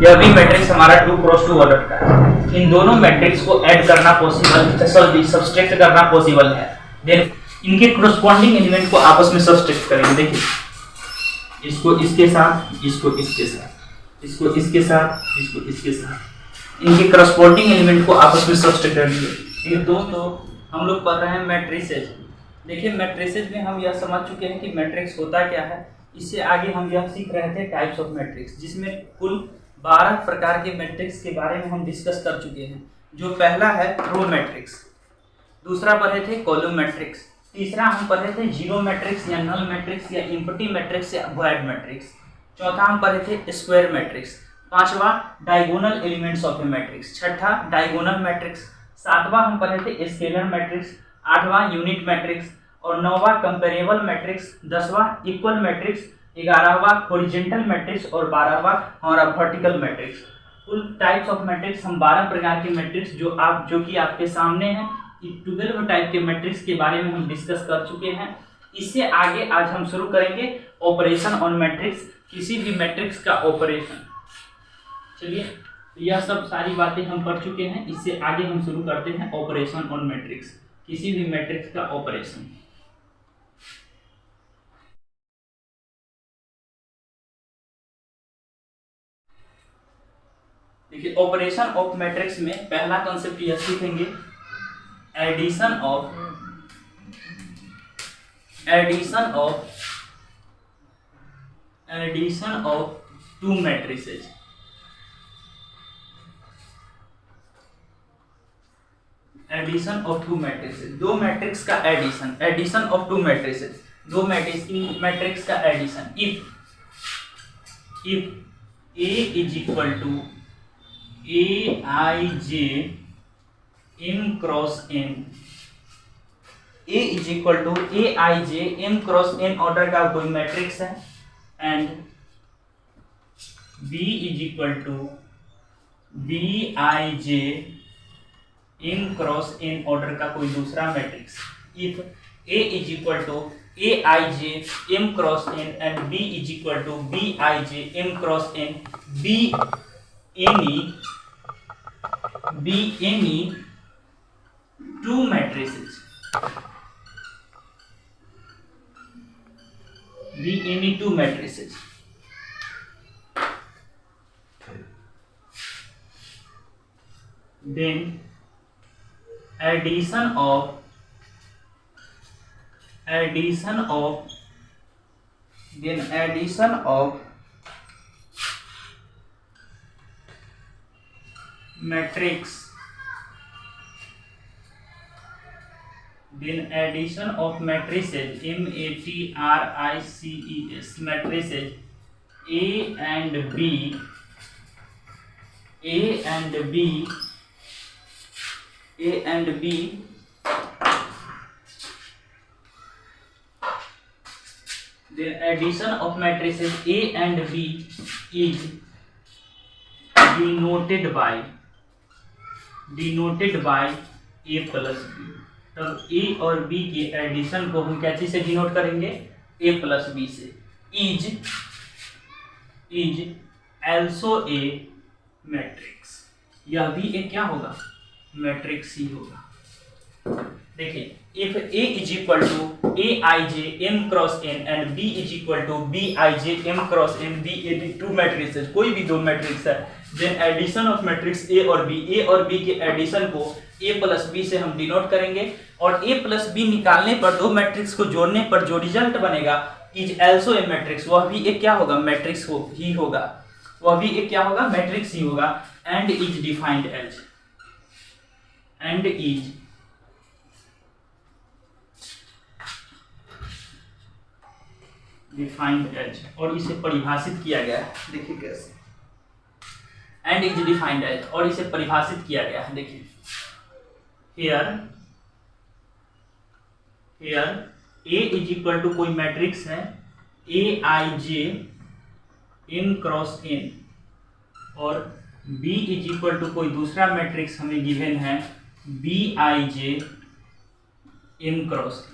यह भी मैट्रिक्स हमारा 2x2 ऑर्डर का है। इन दोनों मैट्रिक्स को ऐड करना पॉसिबल, सब्सट्रैक्ट करना पॉसिबल है। देन इनके कोरस्पॉन्डिंग एलिमेंट को आपस में सब्सट्रैक्ट करेंगे। देखिए इसको इसके साथ, इसको इसके साथ, इसको इसके साथ, इसको इसके साथ, इनके कोरस्पॉन्डिंग एलिमेंट को आपस में सब्सट्रैक्ट करेंगे। ये दोस्तों हम लोग पढ़ रहे हैं मैट्रिसेज। देखिए मैट्रिसेज में हम यह समझ चुके हैं कि मैट्रिक्स होता क्या है। इससे आगे हम यह सीख रहे थे टाइप्स ऑफ मैट्रिक्स, जिसमें कुल 12 प्रकार के मैट्रिक्स के बारे में हम डिस्कस कर चुके हैं। जो पहला है रो मैट्रिक्स, दूसरा पढ़े थे कॉलम मैट्रिक्स, तीसरा हम पढ़े थे जीरो मैट्रिक्स या नल मैट्रिक्स या एम्प्टी मैट्रिक्स या वॉइड मैट्रिक्स, चौथा हम पढ़े थे स्क्वायर मैट्रिक्स, पांचवा diagonal elements of a matrix, छठा डायगोनल मैट्रिक्स, सातवां हम पढ़े थे स्केलर मैट्रिक्स, आठवां यूनिट मैट्रिक्स और नौवां कंपेरेबल मैट्रिक्स, 10वां इक्वल मैट्रिक्स, 11वां हॉरिजॉन्टल मैट्रिक्स और 12वां हमारा वर्टिकल मैट्रिक्स। कुल टाइप्स ऑफ मैट्रिक्स हम 12 प्रकार के मैट्रिक्स जो कि आपके सामने हैं, 12 टाइप के मैट्रिक्स के बारे में हम डिस्कस कर चुके हैं। इससे आगे आज हम शुरू करेंगे ऑपरेशन ऑन मैट्रिक्स, किसी भी मैट्रिक्स का ऑपरेशन। चलिए यह सब सारी बातें हम पढ़ चुके हैं। इससे आगे हम शुरू करते हैं ऑपरेशन ऑन मैट्रिक्स, किसी भी मैट्रिक्स का ऑपरेशन। देखिए ऑपरेशन ऑफ मैट्रिक्स में पहला कॉन्सेप्ट यह सीखेंगे addition of two matrices. Addition of two matrices, दो मैट्रिक्स का addition, addition of two matrices, दो मैट्रिक्स का addition. If A is equal to Aij m cross n, A is equal to Aij m cross n order का कोई matrix है, and B is equal to Bij m cross n order का कोई दूसरा matrix. If A is equal to Aij m cross n and B is equal to Bij m cross n, be any two matrices, then addition of matrix, then addition of matrices, matrices, matrices A and B, the addition of matrices A and B is denoted by A plus B। तब A और B के addition को हम क्या चीज से denote करेंगे? A plus B से। इज also a मैट्रिक्स, यह भी एक क्या होगा? मैट्रिक्स ही होगा। देखिए if A is equal to Aij m cross n and B is equal to Bij m cross n, B two matrix, कोई भी दो मैट्रिक्स है, then addition of matrix A और B के एडिशन को A प्लस बी से हम डिनोट करेंगे, और A प्लस बी निकालने पर दो मैट्रिक्स को जोड़ने पर जो रिजल्ट बनेगा इज also a मैट्रिक्स, वह भी एक क्या होगा? मैट्रिक्स ही होगा, वह भी एक क्या होगा? मैट्रिक्स ही होगा। एंड इज डिफाइंड एज, और इसे परिभाषित किया गया है। देखिए कैसे, एंड इज डिफाइंड एज और इसे परिभाषित किया गया है। देखिए here A is equal to कोई मैट्रिक्स है Aij m क्रॉस n, और B इज इक्वल टू कोई दूसरा मैट्रिक्स हमें गिवन है Bij m क्रॉस n।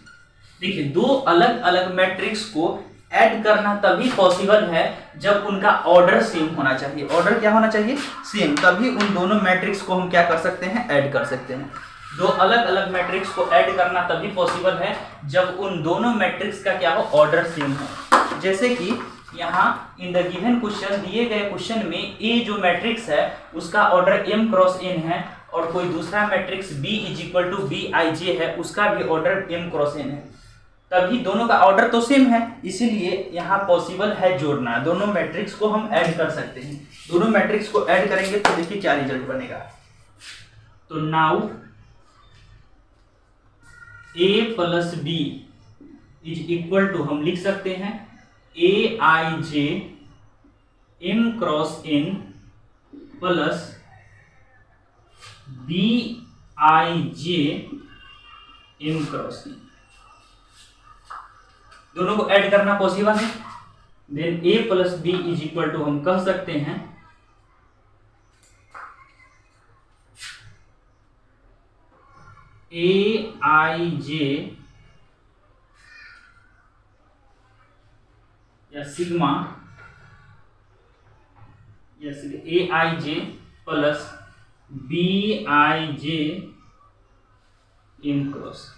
देखिए दो अलग अलग मैट्रिक्स को ऐड करना तभी पॉसिबल है जब उनका ऑर्डर सेम होना चाहिए। ऑर्डर क्या होना चाहिए? सेम। तभी उन दोनों मैट्रिक्स को हम क्या कर सकते हैं? ऐड कर सकते हैं। दो अलग अलग मैट्रिक्स को ऐड करना तभी पॉसिबल है जब उन दोनों मैट्रिक्स का क्या हो? ऑर्डर सेम हो। जैसे कि यहाँ इन द गिवन क्वेश्चन, दिए गए क्वेश्चन में ए जो मैट्रिक्स है उसका ऑर्डर m क्रॉस n है, और कोई दूसरा matrix b is equal to bij है, उसका भी ऑर्डर m क्रॉस n है। तभी दोनों का ऑर्डर तो सेम है, इसीलिए यहाँ पॉसिबल है जोड़ना। दोनों मैट्रिक्स को हम ऐड कर सकते हैं। दोनों मैट्रिक्स को ऐड करेंगे तो देखिए क्या रिजल्ट बनेगा। तो now a plus b is equal to, हम लिख सकते हैं aij m cross n plus bij m cross n। दोनों को ऐड करना पॉसिबल है। Then a plus b is equal to, हम कह सकते हैं aij या सिग्मा या aij plus bij m cross.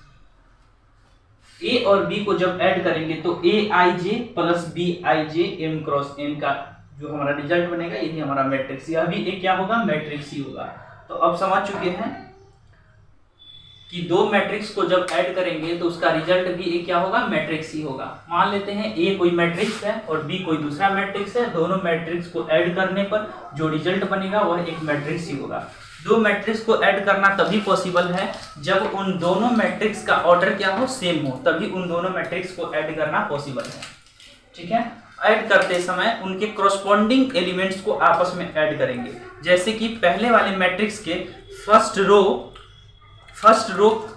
A और बी को जब ऐड करेंगे तो aij plus bij m cross n का जो हमारा रिजल्ट बनेगा यही हमारा मैट्रिक्स। यह भी एक क्या होगा? मैट्रिक्स ही होगा। तो अब समझ चुके हैं कि दो मैट्रिक्स को जब ऐड करेंगे तो उसका रिजल्ट भी एक क्या होगा? मैट्रिक्स ही होगा। मान लेते हैं ए कोई मैट्रिक्स है और बी कोई दूसरा मैट्रिक्स है। दोनों मैट्रिक्स को ऐड करने पर जो रिजल्ट बनेगा वह एक मैट्रिक्स ही होगा। दो मैट्रिक्स को ऐड करना तभी पॉसिबल है जब उन दोनों मैट्रिक्स का ऑर्डर क्या हो? सेम हो। तभी उन दोनों मैट्रिक्स को ऐड करना पॉसिबल है। ठीक है। ऐड करते समय उनके कॉरस्पॉन्डिंग एलिमेंट्स को आपस में ऐड करेंगे। जैसे कि पहले वाले मैट्रिक्स के फर्स्ट रो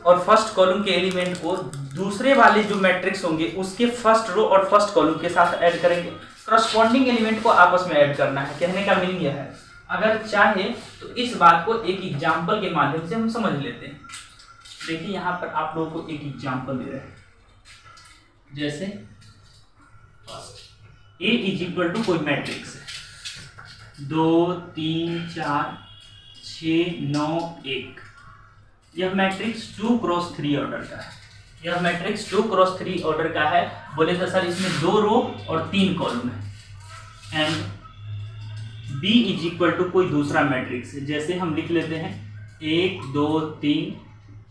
और फर्स्ट कॉलम के एलिमेंट को दूसरे वाले जो मैट्रिक्स होंगे उसके फर्स्ट रो और फर्स्ट कॉलम के साथ ऐड करेंगे। कॉरस्पॉन्डिंग एलिमेंट को आपस में ऐड करना है। कहने का मीनिंग यह है, अगर चाहे तो इस बात को एक एग्जाम्पल के माध्यम से हम समझ लेते हैं। देखिए यहाँ पर आप लोगों को एक एग्जाम्पल दे रहे हैं। जैसे first A is equal to कोई मैट्रिक्स है 2 3 4 6 9 1। यह मैट्रिक्स 2 क्रॉस 3 ऑर्डर का है। यह मैट्रिक्स 2 क्रॉस 3 ऑर्डर का है। बोले तो सर इसमें 2 रो और 3 कॉलम है। And B is equal to कोई दूसरा मैट्रिक्स है। जैसे हम लिख लेते हैं 1 2 3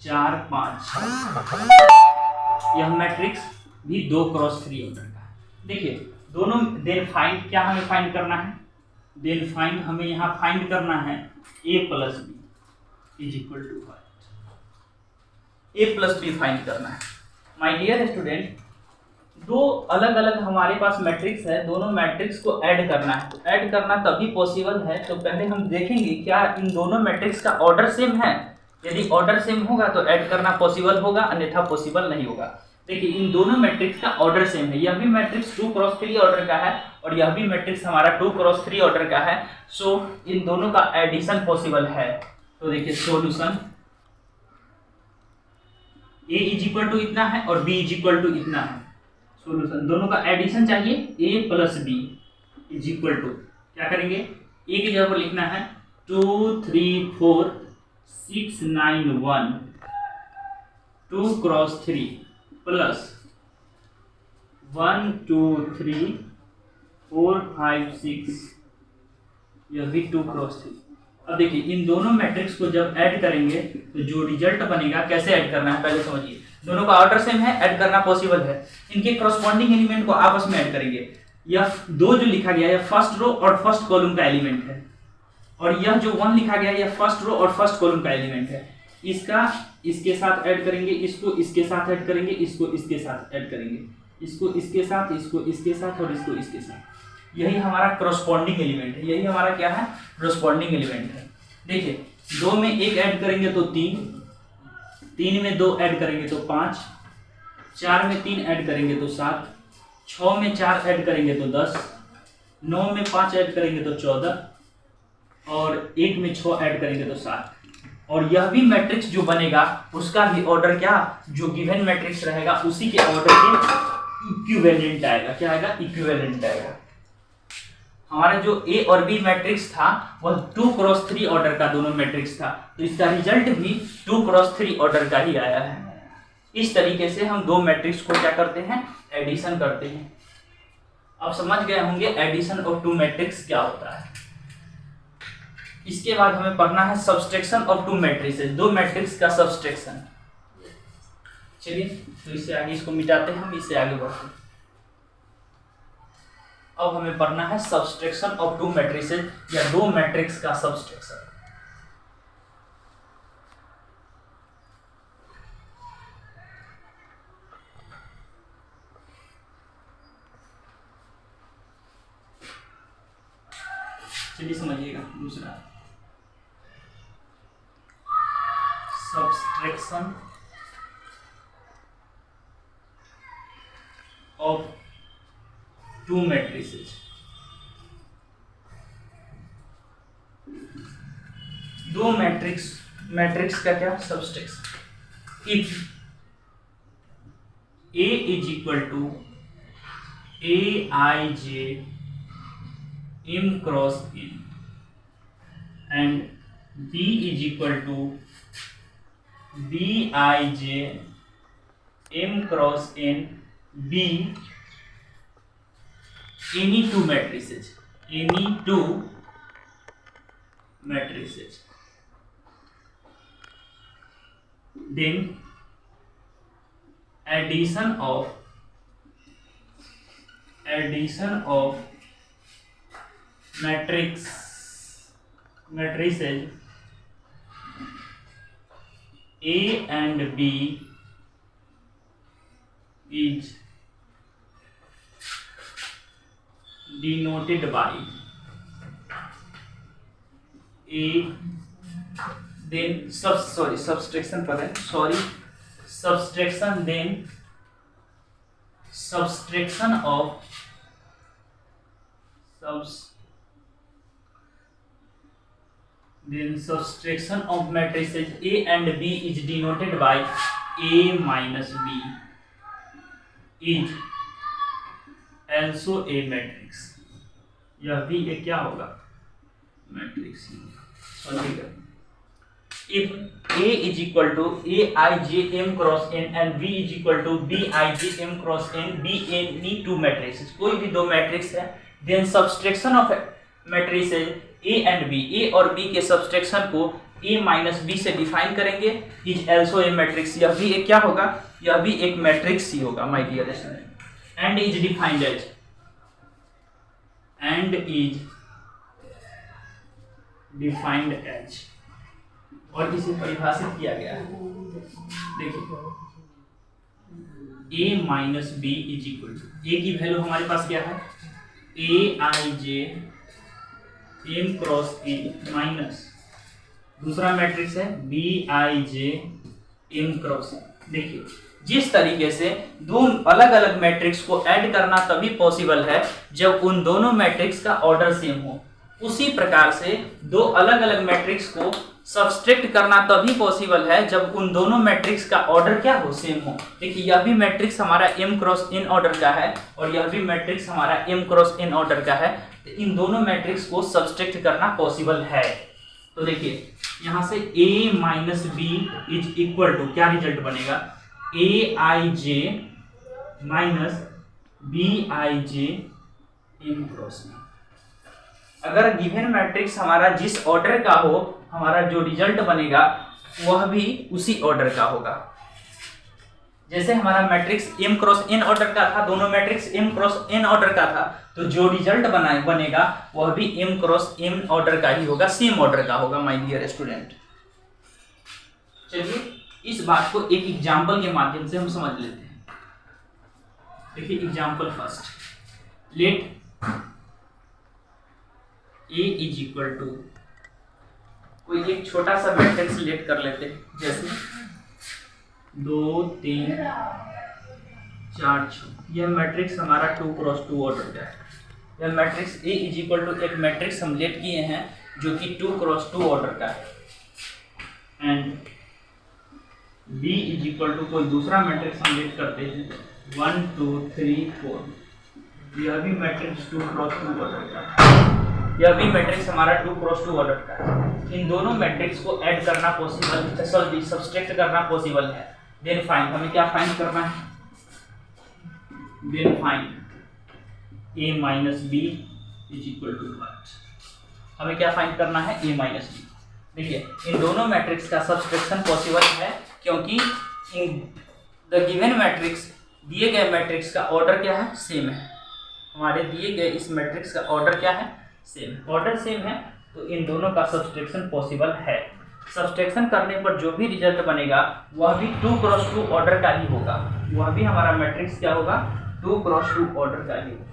4 5 6। यह मैट्रिक्स भी 2 क्रॉस 3 ऑर्डर का है। देखिए दोनों। देन फाइंड, क्या हमें फाइंड करना है? देन फाइंड हमें यहाँ फाइंड करना है a plus B is equal to what? a plus B find करना है। माय डियर स्टूडेंट, दो अलग अलग हमारे पास मैट्रिक्स है। दोनों मैट्रिक्स को ऐड करना है। तो ऐड करना तभी पॉसिबल है तो पहले हम देखेंगे क्या इन दोनों मैट्रिक्स का ऑर्डर सेम है। यदि ऑर्डर सेम होगा तो ऐड करना पॉसिबल होगा, अन्यथा पॉसिबल नहीं होगा। देखिए इन दोनों मैट्रिक्स का ऑर्डर सेम है। यह भी मैट्रिक्स 2 क्रॉस 3 ऑर्डर का है और यह भी मैट्रिक्स हमारा 2 क्रॉस 3 ऑर्डर का है। सो इन दोनों का एडिशन पॉसिबल है। तो देखिए solution a is equal to इतना है और b इज इक्वल टू इतना है। सोल्यूशन दोनों का एडिशन चाहिए। a plus B is equal to, क्या करेंगे? a की जगह पर लिखना है 2 3 4 6 9 1 2 क्रॉस 3 प्लस 1 2 3 4 5 6, यह भी 2 क्रॉस 3। अब देखिए इन दोनों मैट्रिक्स को जब ऐड करेंगे तो जो रिजल्ट बनेगा, कैसे ऐड करना है पहले समझिए। दोनों का ऑर्डर सेम है, ऐड करना पॉसिबल है। इनके कॉरस्पॉन्डिंग एलिमेंट को आपस में ऐड करेंगे। यह 2 जो लिखा गया है फर्स्ट रो और फर्स्ट कॉलम का एलिमेंट है, और यह जो 1 लिखा गया है यह फर्स्ट रो और फर्स्ट कॉलम का एलिमेंट है। इसका इसके साथ ऐड करेंगे, इसको इसके साथ ऐड करेंगे, इसको इसके साथ ऐड करेंगे, इसको इसके साथ, इसको इसके साथ और इसको इसके साथ। यही हमारा कॉरस्पॉन्डिंग एलिमेंट है। यही हमारा क्या है? कॉरस्पॉन्डिंग एलिमेंट है। देखिए 2 में 1 ऐड करेंगे तो 3, 3 में 2 ऐड करेंगे तो 5, 4 में 3 ऐड करेंगे तो 7, 6 में 4 ऐड करेंगे तो 10, 9 में 5 ऐड करेंगे तो 14 और 1 में 6 ऐड करेंगे तो 7। और यह भी मैट्रिक्स जो बनेगा उसका भी ऑर्डर क्या, जो गिवन मैट्रिक्स रहेगा उसी के ऑर्डर के इक्विवेलेंट आएगा। क्या आएगा? इक्विवेलेंट आएगा। हमारा जो ए और बी मैट्रिक्स था वह 2x3 ऑर्डर का दोनों मैट्रिक्स था, तो इसका रिजल्ट भी 2x3 ऑर्डर का ही आया है। इस तरीके से हम दो मैट्रिक्स को क्या करते हैं? एडिशन करते हैं। अब समझ गए होंगे एडिशन ऑफ टू मैट्रिक्स क्या होता है। इसके बाद हमें पढ़ना है सब्सट्रैक्शन ऑफ टू मैट्रिसेस, दो मैट्रिक्स का सब्सट्रैक्शन। चलिए तो इससे आगे इसको मिटाते हैं, हम इससे आगे बढ़ते हैं। अब हमें पढ़ना है सब्सट्रैक्शन ऑफ टू मैट्रिसेस या दो मैट्रिक्स का सब्सट्रैक्शन। चलिए समझिएगा दूसरा सब्सट्रैक्शन ऑफ टू मैट्रिसेस। दो मैट्रिक्स का क्या? Subtraction. If A is equal to Aij m cross n and B is equal to Bij m cross n B any two matrices, then addition of matrices A and B is denoted by A, then subtraction पर है, subtraction, then subtraction of matrices A and B is denoted by A minus B is also a matrix। यह भी एक क्या होगा? Matrix. If A is equal to Aij m cross n and B is equal to Bij m cross n, be any two matrices, कोई भी दो मैट्रिक्स है, then subtraction of matrices A and B, A और B के subtraction को A minus B से define करेंगे, is also a matrix। यह भी एक क्या होगा? यह भी एक मैट्रिक्स ही होगा my dear student। and is defined as और इसे परिभाषित किया गया है। देखिए a minus B is equal to, A की वैल्यू हमारे पास क्या है? Aij m cross n minus दूसरा मैट्रिक्स है Bij m क्रॉस n। देखिए जिस तरीके से दो अलग अलग मैट्रिक्स को ऐड करना तभी पॉसिबल है जब उन दोनों मैट्रिक्स का ऑर्डर सेम हो, उसी प्रकार से दो अलग अलग मैट्रिक्स को सब्सट्रैक्ट करना तभी पॉसिबल है जब उन दोनों मैट्रिक्स का ऑर्डर क्या हो? सेम हो। देखिए यह भी मैट्रिक्स हमारा m क्रॉस n ऑर्डर का है और यह भी मैट्रिक्स हमारा m क्रॉस n ऑर्डर का है, तो इन दोनों मैट्रिक्स को सब्सट्रैक्ट करना पॉसिबल है। तो देखिए यहाँ से a minus B is equal to क्या रिजल्ट बनेगा? Aij minus Bij m cross n। अगर गिवन मैट्रिक्स हमारा जिस ऑर्डर का हो, हमारा जो रिजल्ट बनेगा वह भी उसी ऑर्डर का होगा। जैसे हमारा matrix m cross n order का था, दोनों matrix m cross n order का था, तो जो रिजल्ट बनेगा वह भी m क्रॉस n ऑर्डर का ही होगा, सेम ऑर्डर का होगा माय डियर स्टूडेंट। चलिए इस बात को एक एग्जांपल के माध्यम से हम समझ लेते हैं। देखिए example first, let A is equal to, कोई एक छोटा सा मैट्रिक्स लेट कर लेते हैं, जैसे 2 3 4 6। यह मैट्रिक्स हमारा 2 क्रॉस 2 ऑर्डर का है। यह matrix A is equal to एक मैट्रिक्स हम लेट किए हैं जो कि 2 क्रॉस 2 ऑर्डर का है, and B is equal to कोई दूसरा मैट्रिक्स हम लेट करते हैं 1 2 3 4। यह भी मैट्रिक्स 2 क्रॉस 2 ऑर्डर का है। यह भी मैट्रिक्स हमारा 2 क्रॉस 2 ऑर्डर का है। इन दोनों मैट्रिक्स को ऐड करना पॉसिबल, सॉरी सब्सट्रैक्ट करना पॉसिबल है। देन फाइंड, हमें क्या फाइंड करना है? Then find a minus B is equal to what? हमें क्या फाइंड करना है? a minus B. देखिए इन दोनों मैट्रिक्स का सब्सट्रैक्शन पॉसिबल है क्योंकि इन द गिवन मैट्रिक्स, दिए गए मैट्रिक्स का ऑर्डर क्या है? सेम है। हमारे दिए गए इस मैट्रिक्स का ऑर्डर क्या है? सेम। ऑर्डर सेम है तो इन दोनों का सब्सट्रैक्शन पॉसिबल है। सब्सट्रैक्शन करने पर जो भी रिजल्ट बनेगा वह भी 2 क्रॉस 2 ऑर्डर का ही होगा। वह भी हमारा मैट्रिक्स क्या होगा? 2 क्रॉस 2 ऑर्डर का ही होगा।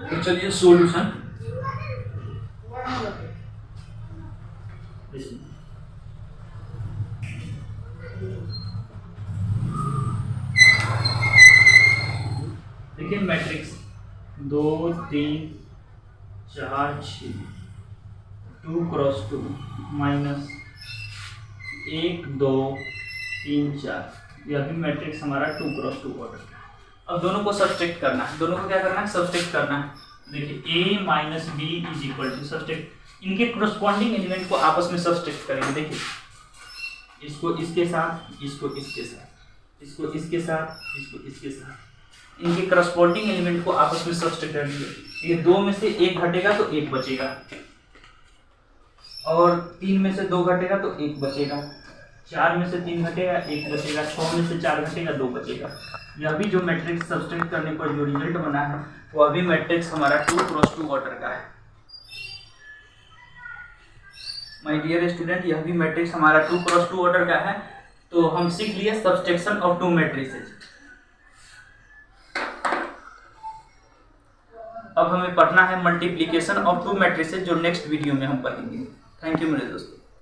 तो चलिए सॉल्यूशन, देखिए मैट्रिक्स 2 3 4 6 2 क्रॉस 2 माइनस 1 2 3 4, यह भी मैट्रिक्स हमारा 2 क्रॉस 2 ऑर्डर का है। अब दोनों को सब्सट्रैक्ट करना है। दोनों को क्या करना है? सब्सट्रैक्ट करना है। देखिए a minus B is equal to subtract, इनके कोरस्पॉन्डिंग एलिमेंट को आपस में सब्सट्रैक्ट करेंगे। देखिए इसको इसके साथ, इसको इसके साथ, इसको इसके साथ, इसको इसके साथ, इनके करस्पॉन्डिंग एलिमेंट को आपस में सब्सट्रैक्ट करेंगे। ये 2 में से 1 घटेगा तो 1 बचेगा, और 3 में से 2 घटेगा तो 1 बचेगा, 4 में से 3 घटेगा 1 बचेगा, 6 में से 4 घटेगा 2 बचेगा। यह भी जो मैट्रिक्स सब्सट्रैक्ट करने पर जो रिजल्ट बना है वह भी मैट्रिक्स हमारा 2 क्रॉस 2 ऑर्डर का है। माय डियर स्टूडेंट, यह भी मैट्रिक्स हमारा 2 क्रॉस 2 ऑर्डर का है। तो हम सीख लिए सब्सट्रैक्शन ऑफ 2 मैट्रिसेस। अब हमें पढ़ना है मल्टीप्लिकेशन ऑफ 2 मैट्रिसेस, जो नेक्स्ट वीडियो में हम पढ़ेंगे। थैंक यू मेरे दोस्तों।